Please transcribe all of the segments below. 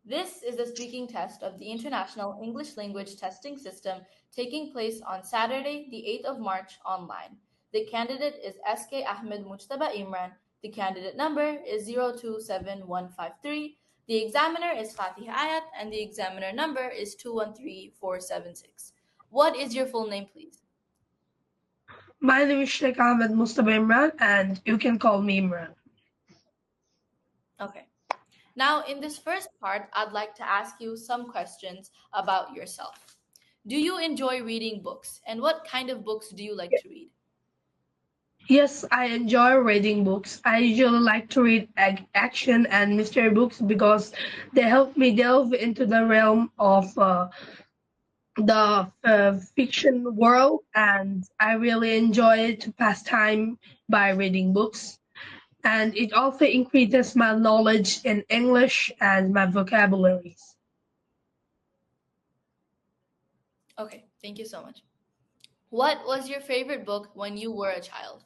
This is the speaking test of the International English Language Testing System taking place on Saturday, the 8th of March online. The candidate is SK Ahmed Mujtaba Imran. The candidate number is 027153. The examiner is Faatiha Aayat and the examiner number is 213476. What is your full name, please? My name is Sheikh Ahmed Mustafa Imran, and you can call me Imran. Okay. Now, in this first part, I'd like to ask you some questions about yourself. Do you enjoy reading books? And what kind of books do you like to read? Yes, I enjoy reading books. I usually like to read action and mystery books because they help me delve into the realm of the fiction world, and I really enjoy to pass time by reading books. And it also increases my knowledge in English and my vocabularies. Okay, thank you so much. What was your favorite book when you were a child?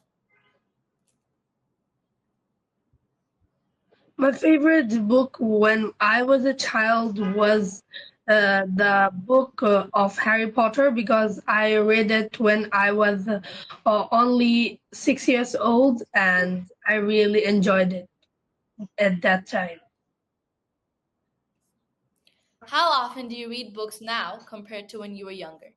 My favorite book when I was a child was the book of Harry Potter because I read it when I was only 6 years old, and I really enjoyed it at that time. How often do you read books now compared to when you were younger?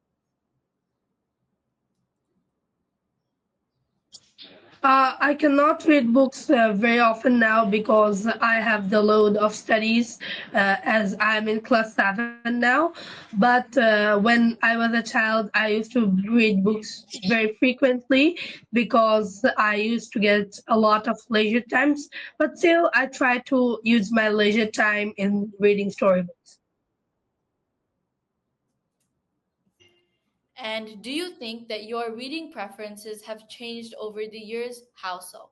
I cannot read books very often now because I have the load of studies as I'm in class 7 now. But when I was a child, I used to read books very frequently because I used to get a lot of leisure times. But still, I try to use my leisure time in reading storybooks. And do you think that your reading preferences have changed over the years? How so?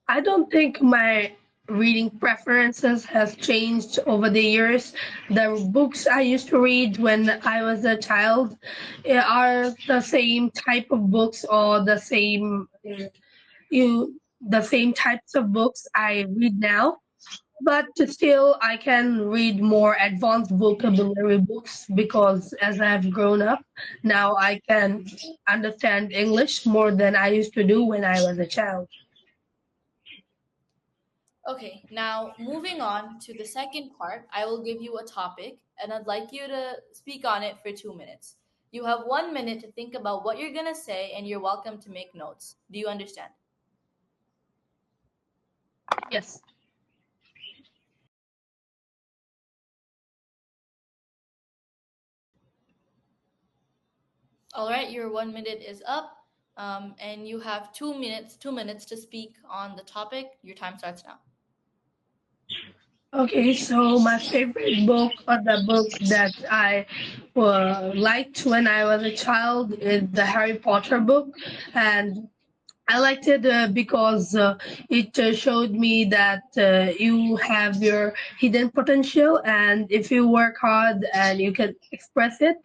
I don't think my reading preferences has changed over the years. The books I used to read when I was a child are the same type of books or the same types of books I read now. But still, I can read more advanced vocabulary books because as I've grown up, now I can understand English more than I used to do when I was a child. Okay, now moving on to the second part, I will give you a topic and I'd like you to speak on it for 2 minutes. You have 1 minute to think about what you're going to say and you're welcome to make notes. Do you understand? Yes. All right, your 1 minute is up, and you have 2 minutes. 2 minutes to speak on the topic. Your time starts now. Okay, so my favorite book or the book that I liked when I was a child is the Harry Potter book, and I liked it because it showed me that you have your hidden potential, and if you work hard, and you can express it.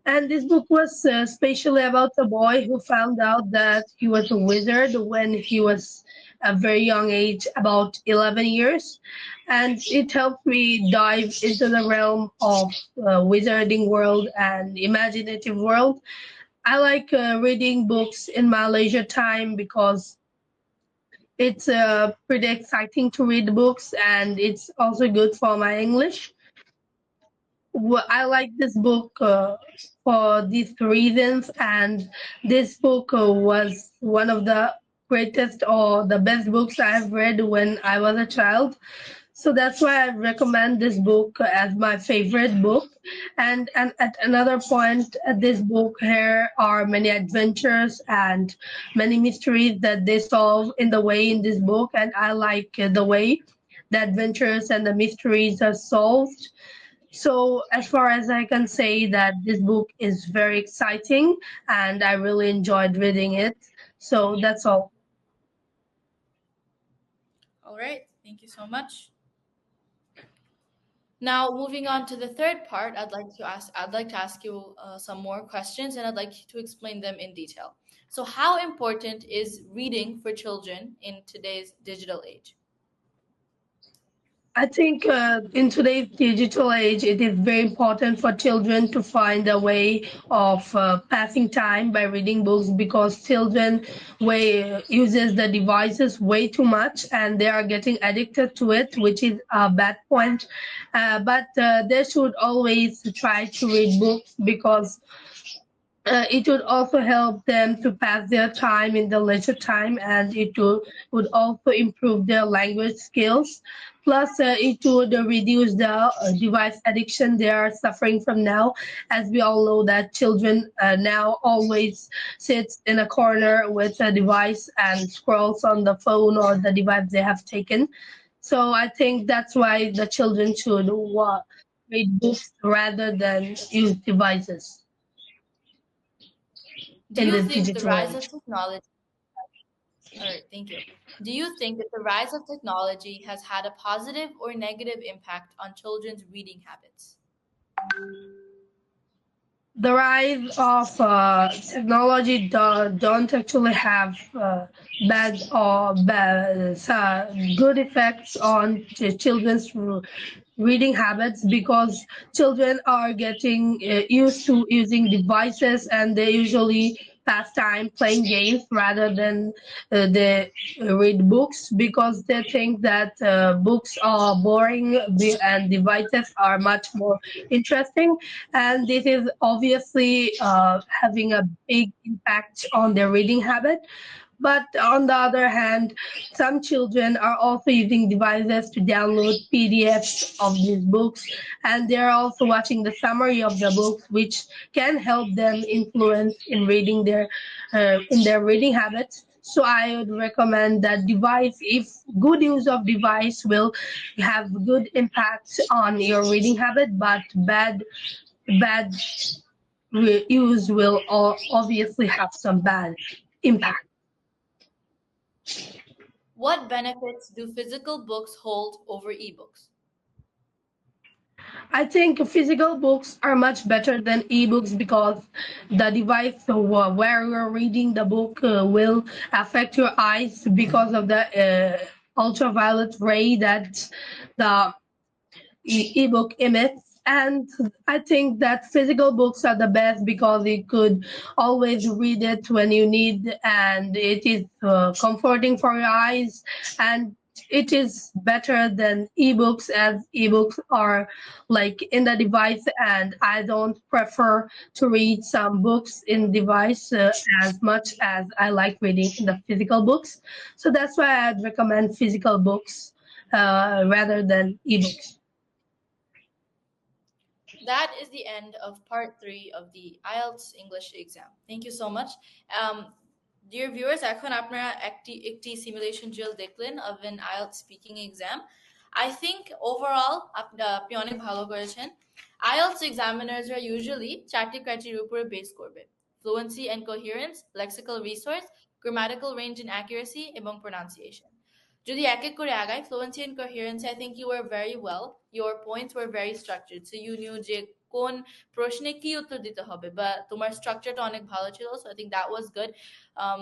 And this book was especially about a boy who found out that he was a wizard when he was a very young age, about 11 years. And it helped me dive into the realm of wizarding world and imaginative world. I like reading books in my leisure time because it's pretty exciting to read books, and it's also good for my English. I like this book for these reasons, and this book was one of the greatest or the best books I've read when I was a child. So that's why I recommend this book as my favorite book. And at another point, this book here are many adventures and many mysteries that they solve in the way in this book, and I like the way the adventures and the mysteries are solved. So, as far as I can say, that this book is very exciting and I really enjoyed reading it. So, that's all. All right, thank you so much. Now, moving on to the third part, I'd like to ask you some more questions, and I'd like you to explain them in detail. So, how important is reading for children in today's digital age? I think in today's digital age, it is very important for children to find a way of passing time by reading books because children uses the devices way too much and they are getting addicted to it, which is a bad point. But they should always try to read books because it would also help them to pass their time in the leisure time, and would also improve their language skills. Plus, it would reduce the device addiction they are suffering from now, as we all know that children now always sits in a corner with a device and scrolls on the phone or the device they have taken. So I think that's why the children should read books rather than use devices Do in you this think the digital rise of age. technology, all right, thank you. Do you think that the rise of technology has had a positive or negative impact on children's reading habits? The rise of technology don't actually have good effects on children's reading habits because children are getting used to using devices and they usually pass time playing games rather than they read books because they think that books are boring and devices are much more interesting, and this is obviously having a big impact on their reading habit. But on the other hand, some children are also using devices to download PDFs of these books, and they're also watching the summary of the books, which can help them influence in their reading habits. So I would recommend that device, if good use of device will have good impact on your reading habit, but bad use will obviously have some bad impact. What benefits do physical books hold over ebooks? I think physical books are much better than ebooks because the device where you're reading the book will affect your eyes because of the ultraviolet ray that the ebook emits. And I think that physical books are the best because you could always read it when you need, and it is comforting for your eyes, and it is better than ebooks as ebooks are like in the device, and I don't prefer to read some books in device as much as I like reading in the physical books. So that's why I'd recommend physical books rather than ebooks. That is the end of part 3 of the IELTS English exam. Thank you so much. Dear viewers, এখন আপনারা একটি simulation drill দেখলেন of an IELTS speaking exam. I think overall আপনি অনেক ভালো করেছেন. IELTS examiners are usually 4টি ক্রাইটেরিয়ার উপরে বেস করবে: fluency and coherence, lexical resource, grammatical range and accuracy, এবং pronunciation. যদি এক এক করে আগাই, fluency and coherence, I think you were very well. Your points were very structured. So you knew যে কোন প্রশ্নে কি উত্তর দিতে হবে, বা তোমার স্ট্রাকচারটা অনেক ভালো ছিল. So I think that was good. Um,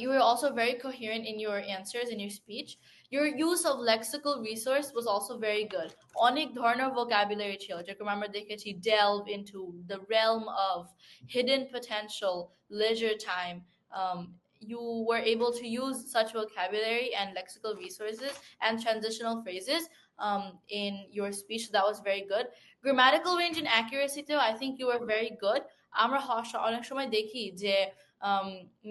you were also very coherent in your answers and your speech. Your use of lexical resource was also very good. অনেক ধরনের vocabulary ছিল, যেরকম আমরা দেখেছি delve into, the realm of, hidden potential, leisure time. You were able to use such vocabulary and lexical resources and transitional phrases in your speech. So that was very good. Grammatical range and accuracy too, I think you were very good. আমরা অনেক সময় দেখি যে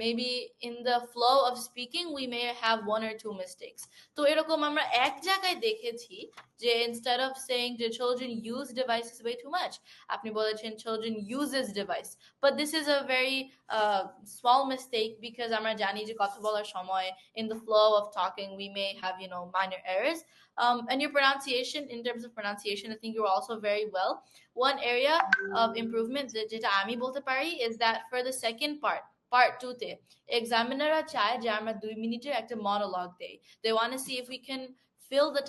maybe in the flow of speaking we may have one or two mistakes. তো এরকম আমরা এক জায়গায় দেখেছি যে instead of saying the children use devices way too much, আপনি বলেছেন children uses device. But this is a very small mistake because আমরা জানি যে কথা বলার সময় in the flow of talking we may have minor errors. And your pronunciation, in terms of pronunciation, I think you were also very well. One area of improvement যেটা আমি বলতে পারি is that for the second part 2 তে এক্সামিনাররা চায় যে আমরা 2 মিনিটের একটা monologue দেই. They want to see if we can fill the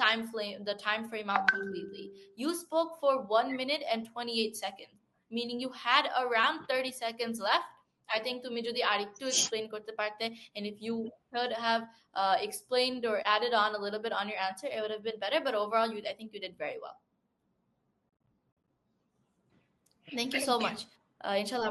time frame out completely. You spoke for 1 minute and 28 seconds, meaning you had around 30 seconds left I think তুমি যদি আরেকটু explain করতে পারতে, and if you could have explained or added on a little bit on your answer, it would have been better. But overall, I think you did very well. Thank you so much. Inshallah,